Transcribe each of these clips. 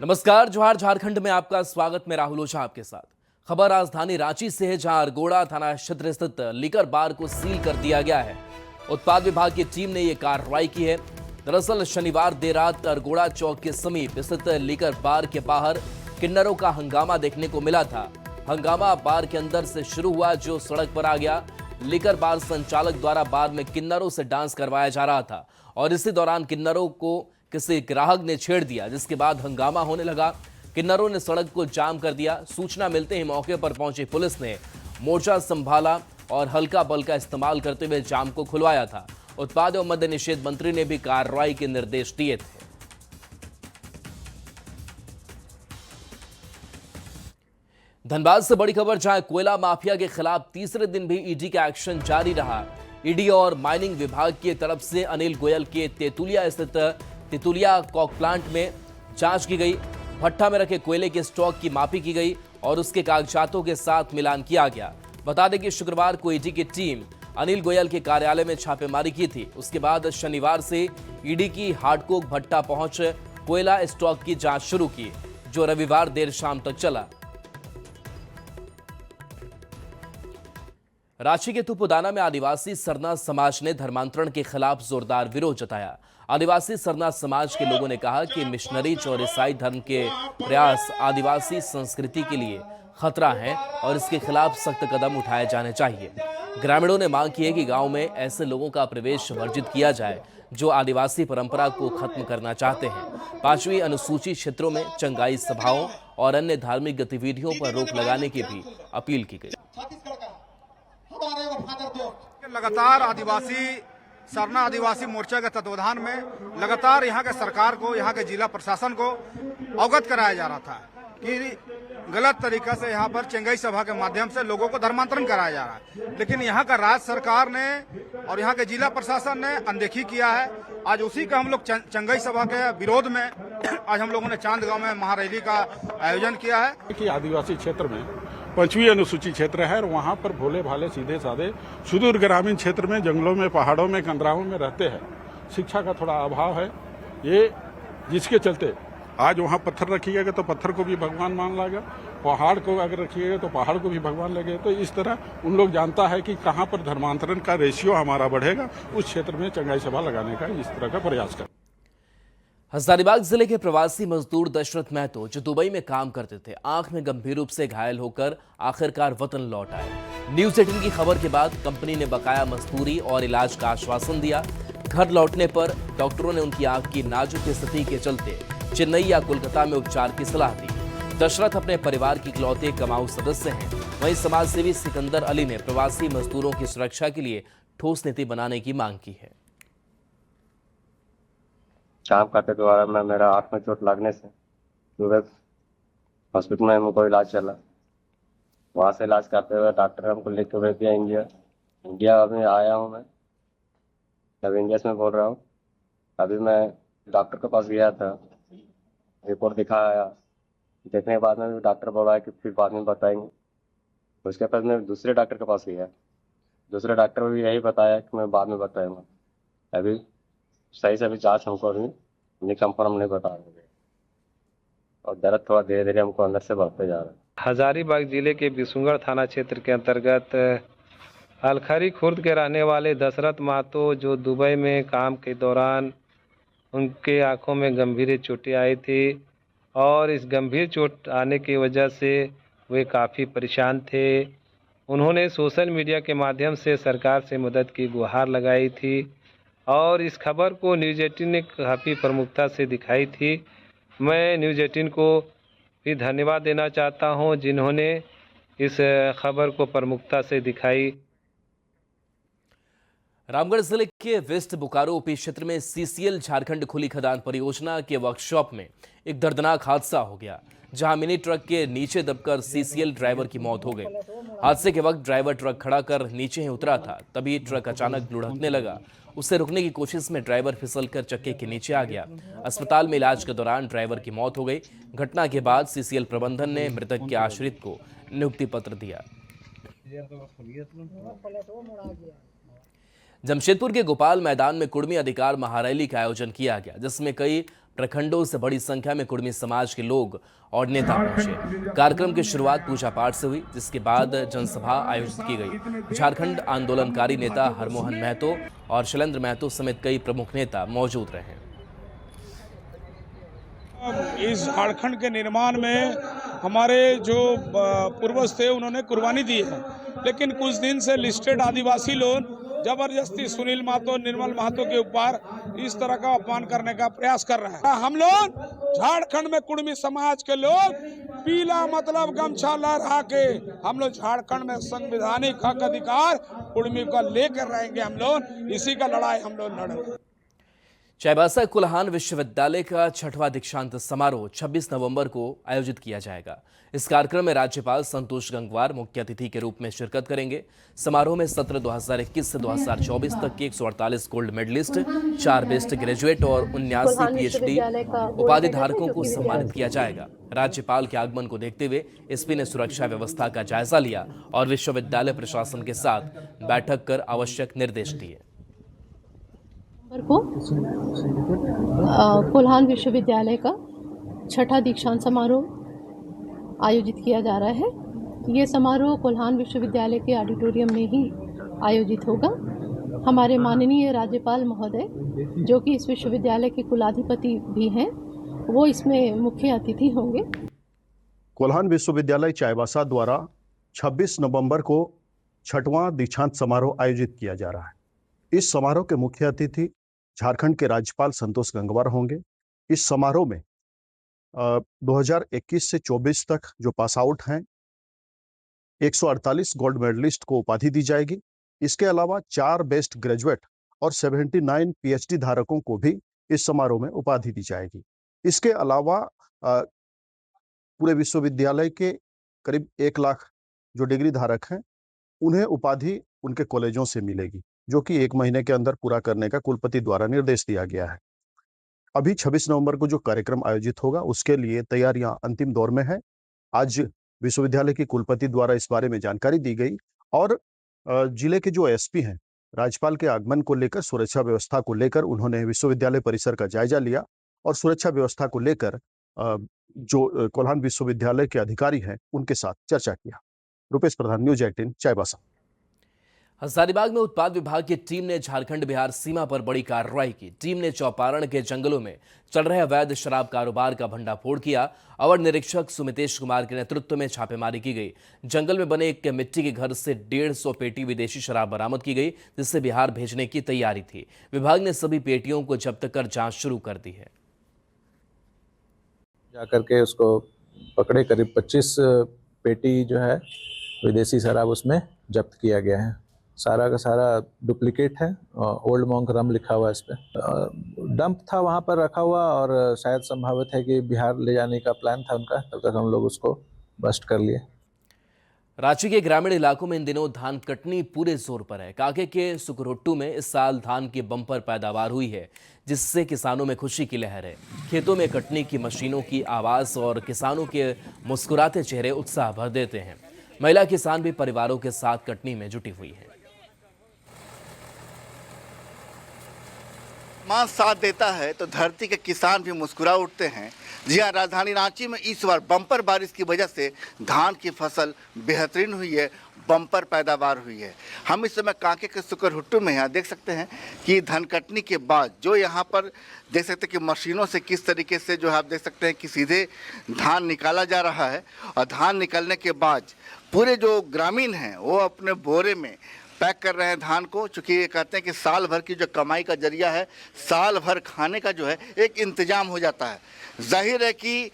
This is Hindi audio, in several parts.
नमस्कार, जोहार। झारखंड में आपका स्वागत। मैं राहुल ओझा आपके साथ। खबर राजधानी रांची से है, जहां अरगोड़ा थाना क्षेत्र स्थित लीकर बार को सील कर दिया गया है। उत्पाद विभाग की टीम ने यह कार्रवाई की है। दरअसल शनिवार देर रात अरगोड़ा चौक के समीप स्थित लीकर बार के बाहर किन्नरों का हंगामा देखने को मिला था। हंगामा बार के अंदर से शुरू हुआ, जो सड़क पर आ गया। लीकर बार संचालक द्वारा बार में किन्नरों से डांस करवाया जा रहा था और इसी दौरान किन्नरों को किसी ग्राहक ने छेड़ दिया, जिसके बाद हंगामा होने लगा। किन्नरों ने सड़क को जाम कर दिया। सूचना मिलते ही मौके पर पहुंची पुलिस ने मोर्चा संभाला और हल्का बल का इस्तेमाल करते हुए जाम को खुलवाया था। उत्पाद एवं मद्य निषेध मंत्री ने भी कार्रवाई के निर्देश दिए थे। धनबाद से बड़ी खबर, जहां कोयला माफिया के खिलाफ तीसरे दिन भी ईडी का एक्शन जारी रहा। ईडी और माइनिंग विभाग की तरफ से अनिल गोयल के तेतुलिया स्थित तेतुलिया कॉक प्लांट में जांच की गई। भट्ठा में रखे कोयले के स्टॉक की मापी की गई और उसके कागजातों के साथ मिलान किया गया। बता दें कि शुक्रवार को ईडी की टीम अनिल गोयल के कार्यालय में छापेमारी की थी। उसके बाद शनिवार से ईडी की हार्डकोक भट्टा पहुंच कोयला स्टॉक की जांच शुरू की, जो रविवार देर शाम तक चला। रांची के तुपुदाना में आदिवासी सरना समाज ने धर्मांतरण के खिलाफ जोरदार विरोध जताया। आदिवासी सरना समाज के लोगों ने कहा कि मिशनरीज और ईसाई धर्म के प्रयास आदिवासी संस्कृति के लिए खतरा है और इसके खिलाफ सख्त कदम उठाए जाने चाहिए। ग्रामीणों ने मांग की है कि गांव में ऐसे लोगों का प्रवेश वर्जित किया जाए जो आदिवासी परंपरा को खत्म करना चाहते हैं। 5वीं अनुसूची क्षेत्रों में चंगाई सभाओं और अन्य धार्मिक गतिविधियों पर रोक लगाने की भी अपील की गई। लगातार सरना आदिवासी मोर्चा के तत्वाधान में लगातार यहाँ के सरकार को, यहाँ के जिला प्रशासन को अवगत कराया जा रहा था कि गलत तरीका से यहाँ पर चंगाई सभा के माध्यम से लोगों को धर्मांतरण कराया जा रहा है। लेकिन यहाँ का राज्य सरकार ने और यहाँ के जिला प्रशासन ने अनदेखी किया है। आज उसी का हम लोग चंगाई सभा के विरोध में आज हम लोगों ने चांद गांव में महारैली का आयोजन किया है कि आदिवासी क्षेत्र में 5वीं अनुसूची क्षेत्र है और वहाँ पर भोले भाले सीधे साधे सुदूर ग्रामीण क्षेत्र में जंगलों में, पहाड़ों में, कंदराओं में रहते हैं। शिक्षा का थोड़ा अभाव है, ये जिसके चलते आज वहाँ पत्थर रखिएगा तो पत्थर को भी भगवान मान लेगा, पहाड़ को अगर रखिएगा तो पहाड़ को भी भगवान लगेगा। तो इस तरह उन लोग जानता है कि कहाँ पर धर्मांतरण का रेशियो हमारा बढ़ेगा, उस क्षेत्र में चंगाई सभा लगाने का इस तरह का प्रयास कर। हजारीबाग जिले के प्रवासी मजदूर दशरथ महतो, जो दुबई में काम करते थे, आंख में गंभीर रूप से घायल होकर आखिरकार वतन लौट आए। न्यूज 18 की खबर के बाद कंपनी ने बकाया मजदूरी और इलाज का आश्वासन दिया। घर लौटने पर डॉक्टरों ने उनकी आंख की नाजुक स्थिति के चलते चेन्नई या कोलकाता में उपचार की सलाह दी। दशरथ अपने परिवार की इकलौते कमाऊ सदस्य हैं। वहीं समाजसेवी सिकंदर अली ने प्रवासी मजदूरों की सुरक्षा के लिए ठोस नीति बनाने की मांग की है। काम करते द्वारा मैं मेरा आँख में चोट लगने से सुबह हॉस्पिटल में मुझको इलाज चला। वहाँ से इलाज करते हुए डॉक्टर हमको लिख के भेज दिया इंडिया अभी आया हूँ मैं, अभी इंडिया से मैं बोल रहा हूँ। अभी मैं डॉक्टर के पास गया था, रिपोर्ट दिखाया। देखने के बाद में डॉक्टर बोला है कि फिर बाद में बताएंगे। उसके बाद मैं दूसरे डॉक्टर के पास गया, दूसरे डॉक्टर ने भी यही बताया कि मैं बाद में बताऊँगा। अभी सही से अभी जांच हमको अभी कंफर्म नहीं बता रहे और दर्द थोड़ा धीरे धीरे हमको अंदर से बढ़ते जा रहा है। हजारीबाग जिले के बिशुनगढ़ थाना क्षेत्र के अंतर्गत अलखरी खुर्द के रहने वाले दशरथ महतो, जो दुबई में काम के दौरान उनके आंखों में गंभीर चोटें आई थी और इस गंभीर चोट आने की वजह से वे काफ़ी परेशान थे। उन्होंने सोशल मीडिया के माध्यम से सरकार से मदद की गुहार लगाई थी और इस खबर को न्यूज़ 18 ने काफ़ी प्रमुखता से दिखाई थी। मैं न्यूज़ 18 को भी धन्यवाद देना चाहता हूं, जिन्होंने इस खबर को प्रमुखता से दिखाई। रामगढ़ जिले के वेस्ट बोकारो ओपी क्षेत्र में सीसीएल झारखंड खुली खदान परियोजना के वर्कशॉप में एक दर्दनाक हादसा हो गया, जहां मिनी ट्रक के नीचे दबकर सीसीएल ड्राइवर की मौत हो गई। हादसे के वक्त ड्राइवर ट्रक खड़ा कर नीचे ही उतरा था, तभी ट्रक अचानक लुढ़कने लगा। उसे रुकने की कोशिश में ड्राइवर फिसलकर चक्के के नीचे आ गया। अस्पताल में इलाज के दौरान ड्राइवर की मौत हो गई। घटना के बाद सीसीएल प्रबंधन ने मृतक के आश्रित को नियुक्ति पत्र दिया। जमशेदपुर के गोपाल मैदान में कुर्मी अधिकार महारैली का आयोजन किया गया, जिसमें कई प्रखंडों से बड़ी संख्या में कुर्मी समाज के लोग और नेता पहुंचे। कार्यक्रम की शुरुआत पूजा पाठ से हुई, जिसके बाद जनसभा आयोजित की गई। झारखंड आंदोलनकारी नेता हरमोहन महतो और शैलेंद्र महतो समेत कई प्रमुख नेता मौजूद रहे। इस झारखंड के निर्माण में हमारे जो पूर्वज थे उन्होंने कुर्बानी दी है, लेकिन कुछ दिन से लिस्टेड आदिवासी लोग जबरदस्ती सुनील महतो, निर्मल महतो के ऊपर इस तरह का अपमान करने का प्रयास कर रहे हैं। हम लोग झारखंड में कुर्मी समाज के लोग पीला मतलब गमछा लहरा के हम लोग झारखंड में संवैधानिक हक अधिकार कुर्मी का लेकर रहेंगे। हम लोग इसी का लड़ाई हम लोग लड़ेंगे। चाईबासा कुल्हान विश्वविद्यालय का 6वां दीक्षांत समारोह 26 नवंबर को आयोजित किया जाएगा। इस कार्यक्रम में राज्यपाल संतोष गंगवार मुख्य अतिथि के रूप में शिरकत करेंगे। समारोह में सत्र 2021 से 2024 तक के 148 गोल्ड मेडलिस्ट, 4 बेस्ट ग्रेजुएट और 79 पीएचडी उपाधि धारकों को सम्मानित किया जाएगा। राज्यपाल के आगमन को देखते हुए एसपी ने सुरक्षा व्यवस्था का जायजा लिया और विश्वविद्यालय प्रशासन के साथ बैठक कर आवश्यक निर्देश दिए। को कोल्हान विश्वविद्यालय का 6ठा दीक्षांत समारोह आयोजित किया जा रहा है। ये समारोह कोल्हान विश्वविद्यालय के ऑडिटोरियम में ही आयोजित होगा। हमारे माननीय राज्यपाल महोदय, जो कि इस विश्वविद्यालय के कुलाधिपति भी हैं, वो इसमें मुख्य अतिथि होंगे। कोल्हान विश्वविद्यालय चाईबासा द्वारा 26 नवंबर को 6वां दीक्षांत समारोह आयोजित किया जा रहा है। इस समारोह के मुख्य अतिथि झारखंड के राज्यपाल संतोष गंगवार होंगे। इस समारोह में 2021 से 24 तक जो पास आउट हैं 148 गोल्ड मेडलिस्ट को उपाधि दी जाएगी। इसके अलावा 4 बेस्ट ग्रेजुएट और 79 पीएचडी धारकों को भी इस समारोह में उपाधि दी जाएगी। इसके अलावा पूरे विश्वविद्यालय के करीब 1 लाख जो डिग्री धारक हैं उन्हें उपाधि उनके कॉलेजों से मिलेगी, जो कि 1 महीने के अंदर पूरा करने का कुलपति द्वारा निर्देश दिया गया है। अभी 26 नवंबर को जो कार्यक्रम आयोजित होगा उसके लिए तैयारियां अंतिम दौर में है। आज विश्वविद्यालय की कुलपति द्वारा इस बारे में जानकारी दी गई और जिले के जो एसपी हैं, राज्यपाल के आगमन को लेकर सुरक्षा व्यवस्था को लेकर उन्होंने विश्वविद्यालय परिसर का जायजा लिया और सुरक्षा व्यवस्था को लेकर जो कोल्हान विश्वविद्यालय के अधिकारी हैं उनके साथ चर्चा किया। रुपेश प्रधान, न्यूज 18, चाईबासा। हजारीबाग में उत्पाद विभाग की टीम ने झारखंड बिहार सीमा पर बड़ी कार्रवाई की। टीम ने चौपारण के जंगलों में चल रहे अवैध शराब कारोबार का भंडाफोड़ किया। अवर निरीक्षक सुमितेश कुमार के नेतृत्व में छापेमारी की गई। जंगल में बने एक मिट्टी के घर से 150 पेटी विदेशी शराब बरामद की गई, जिससे बिहार भेजने की तैयारी थी। विभाग ने सभी पेटियों को जब्त कर जांच शुरू कर दी है। जाकर के उसको पकड़े, करीब 25 पेटी जो है विदेशी शराब उसमें जब्त किया गया है। सारा का सारा डुप्लीकेट है, ओल्ड मॉन्क रम लिखा हुआ है इस पर। डंप था वहाँ पर रखा हुआ और शायद संभावित है कि बिहार ले जाने का प्लान था उनका, तब तक हम लोग उसको बस्ट कर लिए। रांची के ग्रामीण इलाकों में इन दिनों धान कटनी पूरे जोर पर है। कांके के सुकरोट्टू में इस साल धान की बम्पर पैदावार हुई है, जिससे किसानों में खुशी की लहर है। खेतों में कटनी की मशीनों की आवाज और किसानों के मुस्कुराते चेहरे उत्साह भर देते हैं। महिला किसान भी परिवारों के साथ कटनी में जुटी हुई है। मान साथ देता है तो धरती के किसान भी मुस्कुरा उठते हैं। जी हाँ, राजधानी रांची में इस बार बम्पर बारिश की वजह से धान की फसल बेहतरीन हुई है, बम्पर पैदावार हुई है। हम इस समय कांके के सुकरहुट्टू में यहाँ देख सकते हैं कि धान कटनी के बाद जो यहाँ पर देख सकते हैं कि मशीनों से किस तरीके से जो आप देख सकते हैं कि सीधे धान निकाला जा रहा है। और धान निकलने के बाद पूरे जो ग्रामीण हैं वो अपने बोरे में पैक कर रहे हैं धान को, चूँकि ये कहते हैं कि साल भर की जो कमाई का जरिया है, साल भर खाने का जो है एक इंतजाम हो जाता है। जाहिर है कि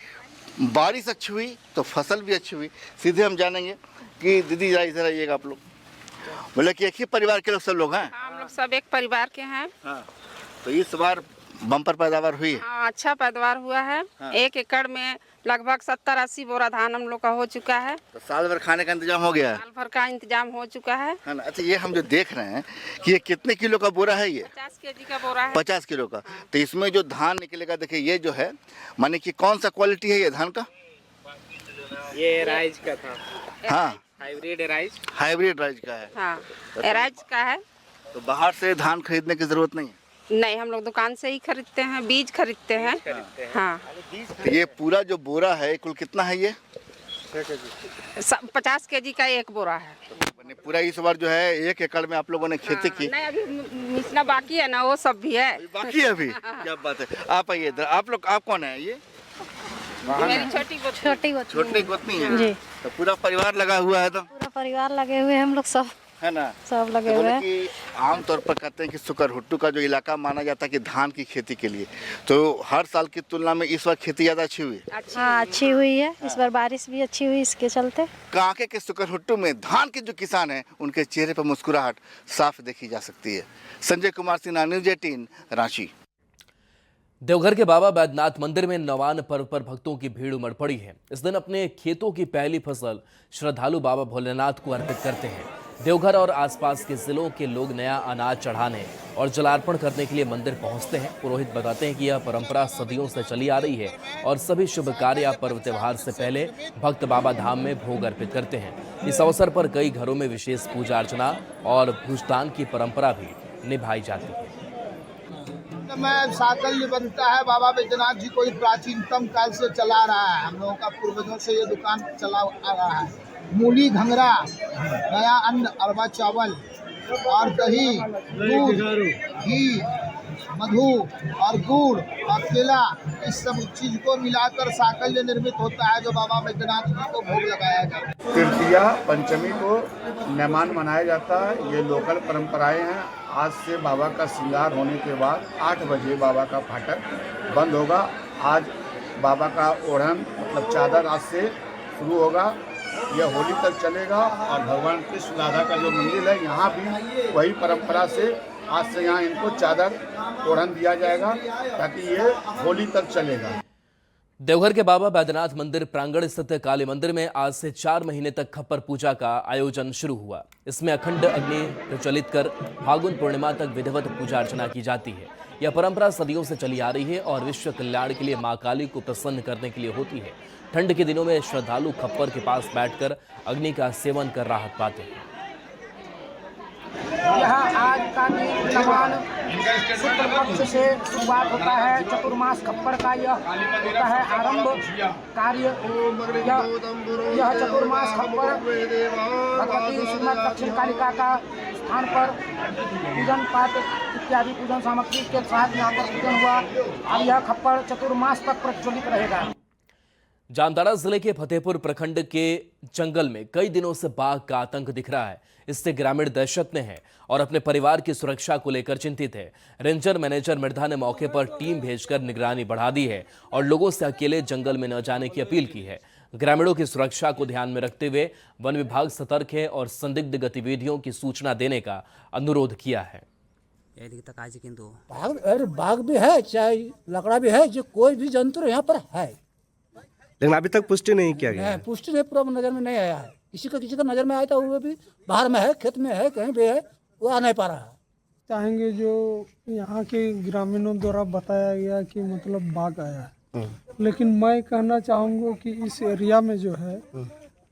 बारिश अच्छी हुई तो फसल भी अच्छी हुई। सीधे हम जानेंगे कि दीदी जरा इधर आइएगा आप लोग। बोले कि एक ही परिवार के लोग सब लोग हैं? हम लोग सब एक परिवार के हैं। हाँ, तो इस बार बम्पर पैदावार हुई है? हाँ, अच्छा पैदावार हुआ है। हाँ। 1 एकड़ में लगभग 70-80 बोरा धान हम लोग का हो चुका है। तो साल भर खाने का इंतजाम हो गया है? साल भर का इंतजाम हो चुका है ना। अच्छा, ये हम जो देख रहे हैं कि ये कितने किलो का बोरा है? ये 50 केजी का बोरा है। 50 किलो का। तो इसमें जो धान निकलेगा, देखिए ये जो है माने कि कौन सा क्वालिटी है ये धान का? ये राइज का था। हाँ, हाइब्रिड राइज। हाइब्रिड राइज का है। हाँ, राइज का है। तो बाहर से धान खरीदने की जरूरत नहीं है? नहीं, हम लोग दुकान से ही खरीदते हैं, बीज खरीदते हैं। हाँ, तो ये पूरा जो बोरा है कुल कितना है ये? 50 केजी का एक बोरा है। पूरा इस बार जो है 1 एकड़ में आप लोगों ने खेती की? नहीं, अभी मिचना बाकी है ना, वो सब भी है। बाकी है अभी? क्या बात है। आप आइए इधर। आप कौन है ये? मेरी छोटी गोतनी है तो पूरा परिवार लगा हुआ है? तो पूरा परिवार लगे हुए हैं हम लोग, सब है ना, सब लगे हुए हैं। कि आमतौर पर कहते हैं कि सुकरहुट्टू का जो इलाका माना जाता है कि धान की खेती के लिए, तो हर साल की तुलना में इस बार खेती ज्यादा अच्छी हुई? हाँ, अच्छी हुई है इस बार, बारिश भी अच्छी हुई इसके चलते। कांके के सुकरहुट्टू में धान के जो किसान हैं उनके चेहरे पर मुस्कुराहट साफ देखी जा सकती है। संजय कुमार सिन्हा, न्यूज़ 18, रांची। देवघर के बाबा बैद्यनाथ मंदिर में नवान्न पर्व पर भक्तों की भीड़ उमड़ पड़ी है। इस दिन अपने खेतों की पहली फसल श्रद्धालु बाबा भोलेनाथ को अर्पित करते हैं। देवघर और आसपास के जिलों के लोग नया अनाज चढ़ाने और जलार्पण करने के लिए मंदिर पहुंचते हैं। पुरोहित बताते हैं कि यह परंपरा सदियों से चली आ रही है और सभी शुभ कार्य या पर्व त्योहार से पहले भक्त बाबा धाम में भोग अर्पित करते हैं। इस अवसर पर कई घरों में विशेष पूजा अर्चना और भूजदान की परंपरा भी निभाई जाती है। में साकल्य बनता है, बाबा बैद्यनाथ जी कोई प्राचीनतम काल से चला रहा है। हम लोगों का पूर्वजों से ये दुकान चला आ रहा है। मूली, घंगरा, नया अन्न, अरबा चावल और दही, दूध, घी, मधु और गुड़ और केला, इस सब चीज को मिलाकर साकल्य निर्मित होता है जो बाबा बैद्यनाथ जी को भोग लगाया जाता है। तृतीया पंचमी को मेहमान मनाया जाता है। ये लोकल परंपराएं हैं। आज से बाबा का श्रृंगार होने के बाद 8 बजे बाबा का फाटक बंद होगा। आज बाबा का ओढ़न मतलब चादर आज से शुरू होगा, यह होली तक चलेगा। और भगवान कृष्ण राधा का जो मंदिर है यहाँ भी वही परंपरा से आज से यहाँ इनको चादर ओढ़न दिया जाएगा ताकि ये होली तक चलेगा। देवघर के बाबा बैद्यनाथ मंदिर प्रांगण स्थित काली मंदिर में आज से 4 महीने तक खप्पर पूजा का आयोजन शुरू हुआ। इसमें अखंड अग्नि प्रज्वलित कर फागुन पूर्णिमा तक विधिवत पूजा अर्चना की जाती है। यह परंपरा सदियों से चली आ रही है और विश्व कल्याण के लिए मां काली को प्रसन्न करने के लिए होती है। ठंड के दिनों में श्रद्धालु खप्पर के पास बैठकर अग्नि का सेवन कर राहत पाते हैं। यहाँ आज का नवान शुक्ल पक्ष से शुरुआत होता है। चतुर्मास खप्पर का यह होता है आरंभ कार्य। यह चतुर्मास खप्पर भगवती श्रीमद दक्षिण कालिका का स्थान पर पूजन पाठ इत्यादि पूजन सामग्री के साथ यहाँ पर पूजन हुआ। अब यह खप्पर चतुर्मास तक प्रज्वलित रहेगा। जामताड़ा जिले के फतेहपुर प्रखंड के जंगल में कई दिनों से बाघ का आतंक दिख रहा है। इससे ग्रामीण दहशत में है और अपने परिवार की सुरक्षा को लेकर चिंतित है। रेंजर मैनेजर मृधा ने मौके पर टीम भेजकर निगरानी बढ़ा दी है और लोगों से अकेले जंगल में न जाने की अपील की है। ग्रामीणों की सुरक्षा को ध्यान में रखते हुए वन विभाग सतर्क है और संदिग्ध गतिविधियों की सूचना देने का अनुरोध किया है। बाघ भी है, चाहे लकड़ा भी है, जो कोई भी जंतु यहाँ पर है, लेकिन अभी तक पुष्टि नहीं किया गया है। पुष्टि नहीं पूरा नजर में नहीं आया है। किसी का नजर में आया था वो भी बाहर में है, खेत में है, कहीं भी है, वो आ नहीं पा रहा है। चाहेंगे जो यहाँ के ग्रामीणों द्वारा बताया गया कि मतलब बाघ आया है, लेकिन मैं कहना चाहूँगा कि इस एरिया में जो है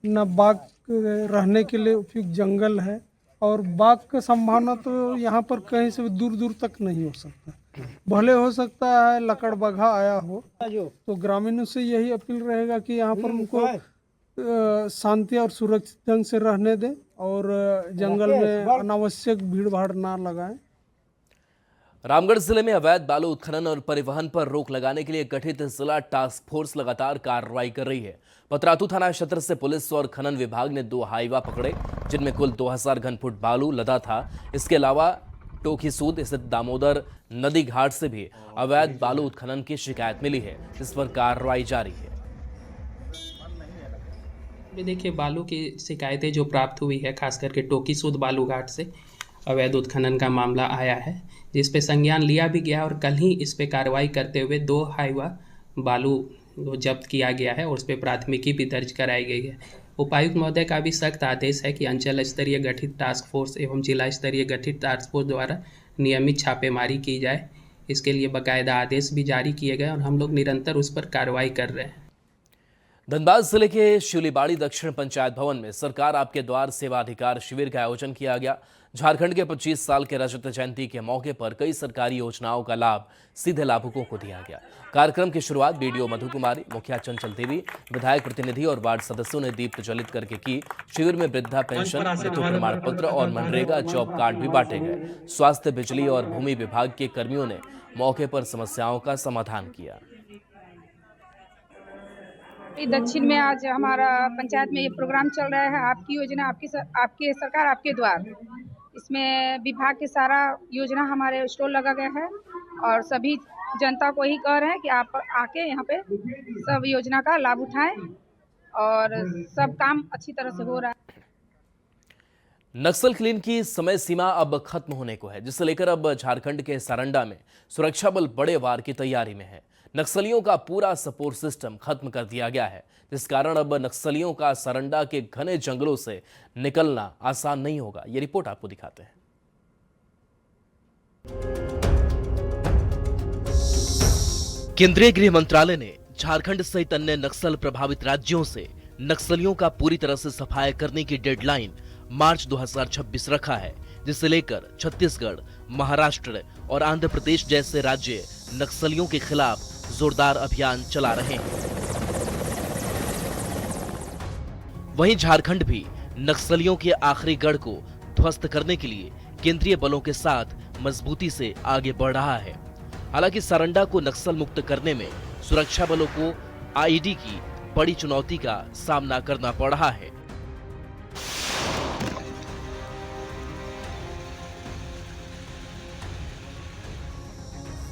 न बाघ रहने के लिए उपयुक्त जंगल है और बाघ का संभावना तो यहाँ पर कहीं से दूर दूर तक नहीं हो सकता। भले हो सकता है लकड़ बघा आया हो, तो ग्रामीणों से यही अपील रहेगा कि यहाँ पर उनको शांति और सुरक्षित ढंग से रहने दें और जंगल में अनावश्यक भीड़ भाड़ ना लगाएं। रामगढ़ जिले में अवैध बालू उत्खनन और परिवहन पर रोक लगाने के लिए गठित जिला टास्क फोर्स लगातार कार्रवाई कर रही है। पतरातू थाना क्षेत्र से पुलिस और खनन विभाग ने 2 हाईवा पकड़े जिनमें कुल 2000 घन फुट बालू लदा था। इसके अलावा टोकीसूद स्थित दामोदर नदी घाट से भी अवैध बालू उत्खनन की शिकायत मिली है, जिस पर कार्रवाई जारी है। देखिए, बालू की शिकायतें जो प्राप्त हुई है खास करके टोकीसूद बालू घाट से अवैध उत्खनन का मामला आया है, जिस पे संज्ञान लिया भी गया और कल ही इस पे कार्रवाई करते हुए 2 हाईवा बालू जब्त किया गया है और उस पर प्राथमिकी भी दर्ज कराई गई है। उपायुक्त महोदय का भी सख्त आदेश है कि अंचल स्तरीय गठित टास्क फोर्स एवं जिला स्तरीय गठित टास्क फोर्स द्वारा नियमित छापेमारी की जाए। इसके लिए बाकायदा आदेश भी जारी किए गए और हम लोग निरंतर उस पर कार्रवाई कर रहे हैं। धनबाद जिले के शिवलीबाड़ी दक्षिण पंचायत भवन में सरकार आपके द्वार सेवा अधिकार शिविर का आयोजन किया गया। झारखंड के 25 साल के रजत जयंती के मौके पर कई सरकारी योजनाओं का लाभ सीधे लाभुकों को दिया गया। कार्यक्रम की शुरुआत बीडीओ मधु कुमारी, मुखिया चंचल देवी, विधायक प्रतिनिधि और वार्ड सदस्यों ने दीप प्रज्वलित करके की। शिविर में वृद्धा पेंशन, मृत्यु प्रमाण पत्र और मनरेगा जॉब कार्ड भी बांटे गए। स्वास्थ्य, बिजली और भूमि विभाग के कर्मियों ने मौके पर समस्याओं का समाधान किया। दक्षिण में आज हमारा पंचायत में ये प्रोग्राम चल रहा है, आपकी योजना आपकी सरकार आपके द्वार। इसमें विभाग के सारा योजना हमारे स्टॉल लगा गया है और सभी जनता को ही कह रहे हैं कि आप आके यहाँ पे सब योजना का लाभ उठाएं और सब काम अच्छी तरह से हो रहा है। नक्सल क्लीन की समय सीमा अब खत्म होने को है, जिसे लेकर अब झारखंड के सारंडा में सुरक्षा बल बड़े वार की तैयारी में है। नक्सलियों का पूरा सपोर्ट सिस्टम खत्म कर दिया गया है, जिस कारण अब नक्सलियों का सारंडा के घने जंगलों से निकलना आसान नहीं होगा। ये रिपोर्ट आपको दिखाते हैं। केंद्रीय गृह मंत्रालय ने झारखंड सहित अन्य नक्सल प्रभावित राज्यों से नक्सलियों का पूरी तरह से सफाया करने की डेडलाइन मार्च 2026 रखा है, जिसे लेकर छत्तीसगढ़, महाराष्ट्र और आंध्र प्रदेश जैसे राज्य नक्सलियों के खिलाफ जोरदार अभियान चला रहे हैं। वहीं झारखंड भी नक्सलियों के आखिरी गढ़ को ध्वस्त करने के लिए केंद्रीय बलों के साथ मजबूती से आगे बढ़ रहा है। हालांकि सारंडा को नक्सल मुक्त करने में सुरक्षा बलों को आईईडी की बड़ी चुनौती का सामना करना पड़ रहा है।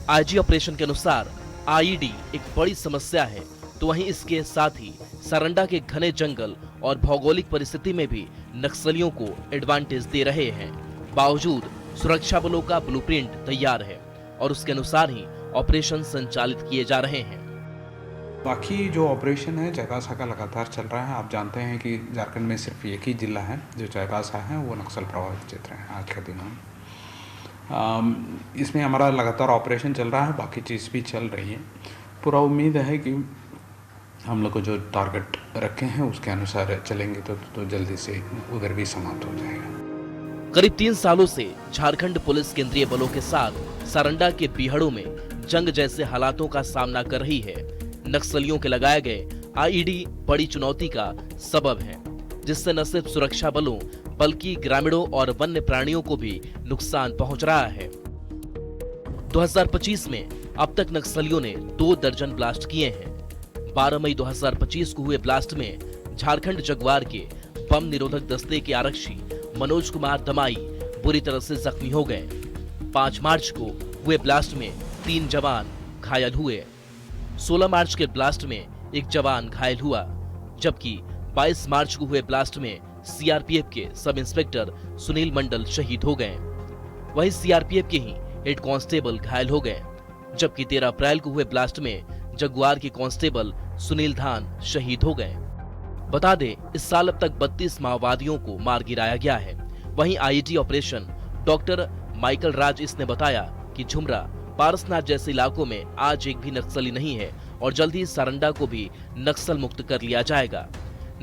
आईजी ऑपरेशन के अनुसार आईईडी एक बड़ी समस्या है, तो वहीं इसके साथ ही सारंडा के घने जंगल और भौगोलिक परिस्थिति में भी नक्सलियों को एडवांटेज दे रहे हैं। बावजूद सुरक्षा बलों का ब्लूप्रिंट तैयार है और उसके अनुसार ही ऑपरेशन संचालित किए जा रहे हैं। बाकी जो ऑपरेशन है चाईबासा का लगातार चल रहा है। आप जानते हैं कि झारखंड में सिर्फ एक ही जिला है जो चाईबासा है, वो नक्सल प्रभावित क्षेत्र है आज के दिनों में। इसमें हमारा लगातार ऑपरेशन चल रहा है, बाकी चीज़ भी चल रही है। पूरा उम्मीद है कि हम लोग को जो टारगेट रखे हैं उसके अनुसार चलेंगे तो जल्दी से उधर भी समाप्त हो जाएगा। करीब 3 सालों से झारखंड पुलिस केंद्रीय बलों के साथ सारंडा के बीहड़ों में जंग जैसे हालातों का सामना कर रही है। नक्सलियों के लगाए गए आईईडी बड़ी चुनौती का सबब है, जिससे न सिर्फ सुरक्षा बलों बल्कि ग्रामीणों और वन्य प्राणियों को भी नुकसान पहुंच रहा है। 2025 में अब तक नक्सलियों ने 2 दर्जन ब्लास्ट किए हैं। 12 मई 2025 को हुए ब्लास्ट में झारखंड जगुआर के बम निरोधक दस्ते के आरक्षी मनोज कुमार दमाई बुरी तरह से जख्मी हो गए। 5 मार्च को हुए ब्लास्ट में 3 जवान घायल हुए। 16 मार्च के ब्लास्ट में एक जवान घायल हुआ, जबकि 22 मार्च को हुए ब्लास्ट में सीआरपीएफ के सब इंस्पेक्टर सुनील मंडल शहीद हो गए। वहीं सीआरपीएफ के ही हेड कांस्टेबल घायल हो गए, जबकि 13 अप्रैल को हुए ब्लास्ट में जगुआर के कांस्टेबल सुनील धान शहीद हो गए। बता दें, इस साल अब तक 32 माओवादियों को मार गिराया गया है। वहीं आईईडी ऑपरेशन डॉक्टर माइकल राज इसने बताया कि झुमरा, पारसनाथ जैसे इलाकों में आज एक भी नक्सली नहीं है और जल्द ही सारंडा को भी नक्सल मुक्त कर लिया जाएगा।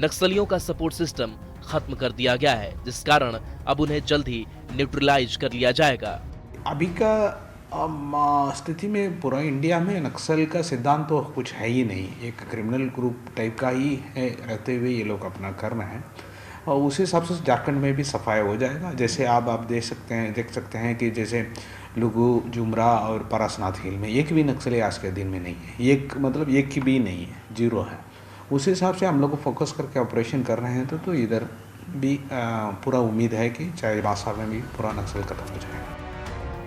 नक्सलियों का सपोर्ट सिस्टम खत्म कर दिया गया है, जिस कारण अब उन्हें जल्द ही न्यूट्रलाइज कर लिया जाएगा। अभी का स्थिति में पूरा इंडिया में नक्सल का सिद्धांत तो कुछ है ही नहीं, एक क्रिमिनल ग्रुप टाइप का ही है रहते हुए ये लोग अपना कर रहे हैं और उस हिसाब से झारखंड में भी सफाया हो जाएगा। जैसे आप देख सकते हैं कि जैसे लुगु, जुमरा और पारसनाथ हिल में एक भी नक्सली आज के दिन में नहीं है, एक की भी नहीं है, 0 है। उस हिसाब से हम लोग को फोकस करके ऑपरेशन कर रहे हैं तो इधर भी पूरा उम्मीद है कि चाईबासा में भी पूरा नक्सल खत्म हो जाएगा।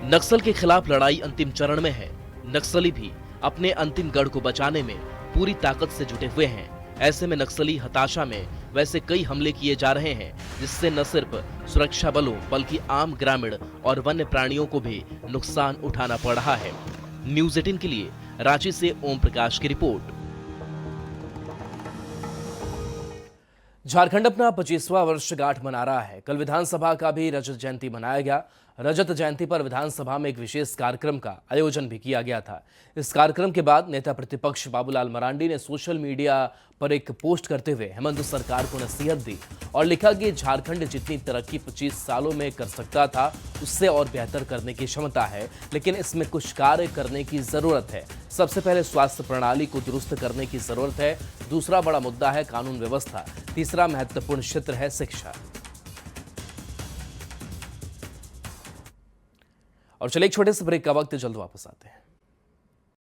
नक्सल के खिलाफ लड़ाई अंतिम चरण में है। नक्सली भी अपने अंतिम गढ़ को बचाने में पूरी ताकत से जुटे हुए हैं। ऐसे में नक्सली हताशा में वैसे कई हमले किए जा रहे हैं, जिससे न सिर्फ सुरक्षा बलों बल्कि आम ग्रामीण और वन्य प्राणियों को भी नुकसान उठाना पड़ रहा है। न्यूज़ 18 के लिए रांची से ओम प्रकाश की रिपोर्ट। झारखंड अपना 25वां वर्षगांठ मना रहा है। कल विधानसभा का भी रजत जयंती मनाया गया। रजत जयंती पर विधानसभा में एक विशेष कार्यक्रम का आयोजन भी किया गया था। इस कार्यक्रम के बाद नेता प्रतिपक्ष बाबूलाल मरांडी ने सोशल मीडिया पर एक पोस्ट करते हुए हेमंत सरकार को नसीहत दी और लिखा कि झारखंड जितनी तरक्की 25 सालों में कर सकता था उससे और बेहतर करने की क्षमता है, लेकिन इसमें कुछ कार्य करने की जरूरत है। सबसे पहले स्वास्थ्य प्रणाली को दुरुस्त करने की जरूरत है। दूसरा बड़ा मुद्दा है कानून व्यवस्था। तीसरा महत्वपूर्ण क्षेत्र है शिक्षा। और चलिए एक छोटे से ब्रेक का वक्त, जल्द वापस आते हैं।